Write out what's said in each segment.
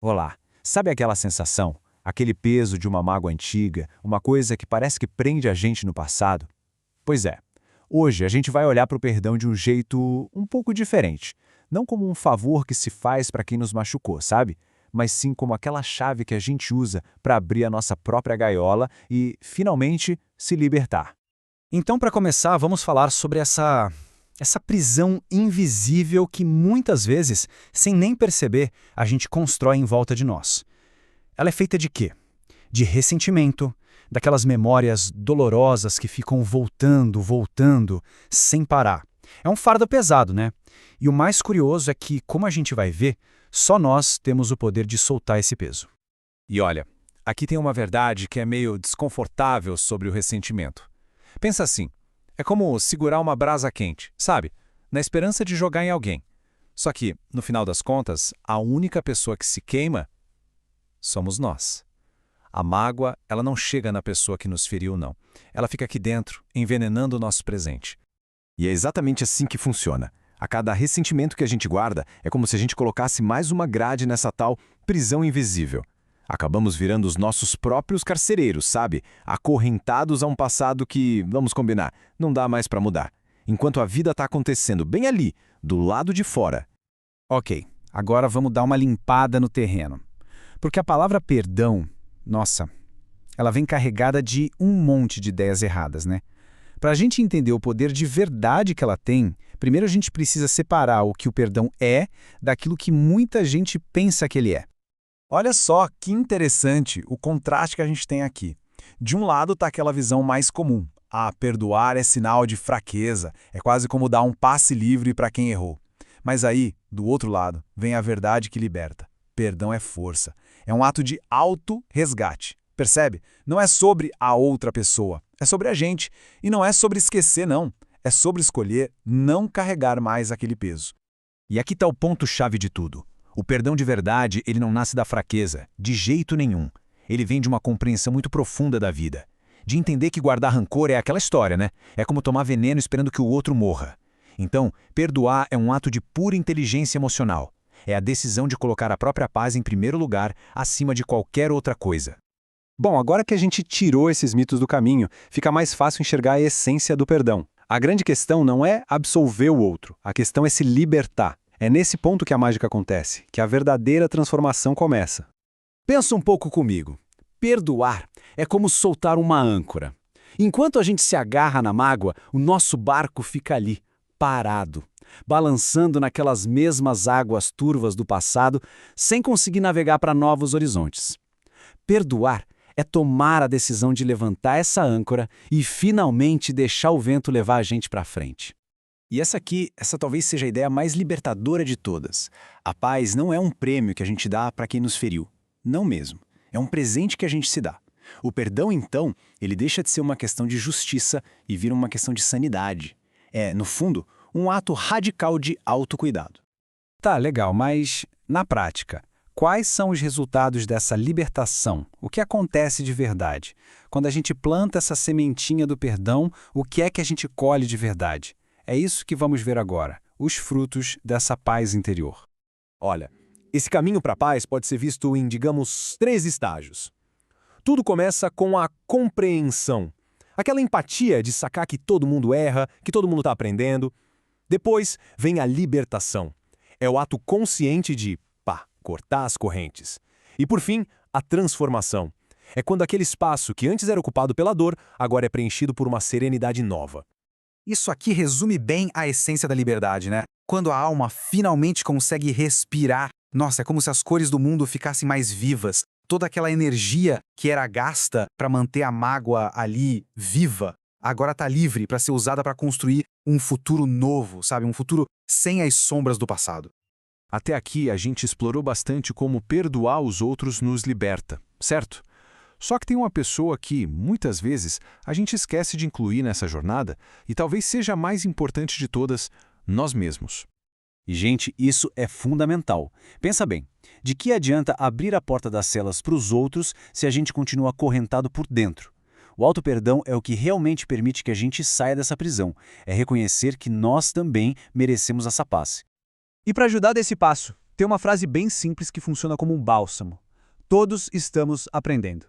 Olá, sabe aquela sensação? Aquele peso de uma mágoa antiga, uma coisa que parece que prende a gente no passado? Pois é, hoje a gente vai olhar para o perdão de um jeito um pouco diferente. Não como um favor que se faz para quem nos machucou, sabe? Mas sim como aquela chave que a gente usa para abrir a nossa própria gaiola e, finalmente, se libertar. Então, para começar, vamos falar sobre essa prisão invisível que muitas vezes, sem nem perceber, a gente constrói em volta de nós. Ela é feita de quê? De ressentimento, daquelas memórias dolorosas que ficam voltando, voltando, sem parar. É um fardo pesado, né? E o mais curioso é que, como a gente vai ver, só nós temos o poder de soltar esse peso. E olha, aqui tem uma verdade que é meio desconfortável sobre o ressentimento. Pensa assim, é como segurar uma brasa quente, sabe? Na esperança de jogar em alguém. Só que, no final das contas, a única pessoa que se queima somos nós. A mágoa, ela não chega na pessoa que nos feriu, não. Ela fica aqui dentro, envenenando o nosso presente. E é exatamente assim que funciona. A cada ressentimento que a gente guarda, é como se a gente colocasse mais uma grade nessa tal prisão invisível. Acabamos virando os nossos próprios carcereiros, sabe? Acorrentados a um passado que, vamos combinar, não dá mais para mudar. Enquanto a vida está acontecendo bem ali, do lado de fora. Ok, agora vamos dar uma limpada no terreno. Porque a palavra perdão, nossa, ela vem carregada de um monte de ideias erradas, né? Para a gente entender o poder de verdade que ela tem, primeiro a gente precisa separar o que o perdão é daquilo que muita gente pensa que ele é. Olha só que interessante o contraste que a gente tem aqui. De um lado está aquela visão mais comum. Perdoar é sinal de fraqueza, é quase como dar um passe livre para quem errou. Mas aí, do outro lado, vem a verdade que liberta. Perdão é força. É um ato de auto-resgate. Percebe? Não é sobre a outra pessoa, é sobre a gente. E não é sobre esquecer, não. É sobre escolher não carregar mais aquele peso. E aqui está o ponto-chave de tudo. O perdão de verdade, ele não nasce da fraqueza, de jeito nenhum. Ele vem de uma compreensão muito profunda da vida. De entender que guardar rancor é aquela história, né? É como tomar veneno esperando que o outro morra. Então, perdoar é um ato de pura inteligência emocional. É a decisão de colocar a própria paz em primeiro lugar, acima de qualquer outra coisa. Bom, agora que a gente tirou esses mitos do caminho, fica mais fácil enxergar a essência do perdão. A grande questão não é absolver o outro, a questão é se libertar. É nesse ponto que a mágica acontece, que a verdadeira transformação começa. Pensa um pouco comigo. Perdoar é como soltar uma âncora. Enquanto a gente se agarra na mágoa, o nosso barco fica ali, parado, balançando naquelas mesmas águas turvas do passado, sem conseguir navegar para novos horizontes. Perdoar é tomar a decisão de levantar essa âncora e finalmente deixar o vento levar a gente para frente. E essa talvez seja a ideia mais libertadora de todas. A paz não é um prêmio que a gente dá para quem nos feriu. Não mesmo. É um presente que a gente se dá. O perdão, então, ele deixa de ser uma questão de justiça e vira uma questão de sanidade. É, no fundo, um ato radical de autocuidado. Tá, legal, mas na prática, quais são os resultados dessa libertação? O que acontece de verdade? Quando a gente planta essa sementinha do perdão, o que é que a gente colhe de verdade? É isso que vamos ver agora, os frutos dessa paz interior. Olha, esse caminho para a paz pode ser visto em, digamos, 3 estágios. Tudo começa com a compreensão. Aquela empatia de sacar que todo mundo erra, que todo mundo está aprendendo. Depois vem a libertação. É o ato consciente de, cortar as correntes. E por fim, a transformação. É quando aquele espaço que antes era ocupado pela dor, agora é preenchido por uma serenidade nova. Isso aqui resume bem a essência da liberdade, né? Quando a alma finalmente consegue respirar, nossa, é como se as cores do mundo ficassem mais vivas. Toda aquela energia que era gasta para manter a mágoa ali viva, agora está livre para ser usada para construir um futuro novo, sabe? Um futuro sem as sombras do passado. Até aqui a gente explorou bastante como perdoar os outros nos liberta, certo? Só que tem uma pessoa que, muitas vezes, a gente esquece de incluir nessa jornada e talvez seja a mais importante de todas, nós mesmos. E, gente, isso é fundamental. Pensa bem, de que adianta abrir a porta das celas para os outros se a gente continua acorrentado por dentro? O auto-perdão é o que realmente permite que a gente saia dessa prisão. É reconhecer que nós também merecemos essa paz. E para ajudar desse passo, Tem uma frase bem simples que funciona como um bálsamo. Todos estamos aprendendo.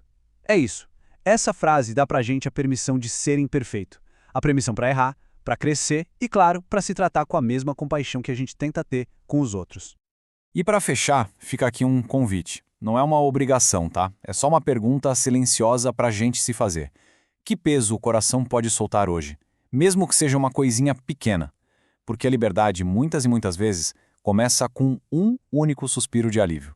É isso. Essa frase dá pra gente a permissão de ser imperfeito. A permissão para errar, para crescer e, claro, para se tratar com a mesma compaixão que a gente tenta ter com os outros. E para fechar, fica aqui um convite. Não é uma obrigação, tá? É só uma pergunta silenciosa pra gente se fazer. Que peso o coração pode soltar hoje? Mesmo que seja uma coisinha pequena. Porque a liberdade, muitas e muitas vezes, começa com um único suspiro de alívio.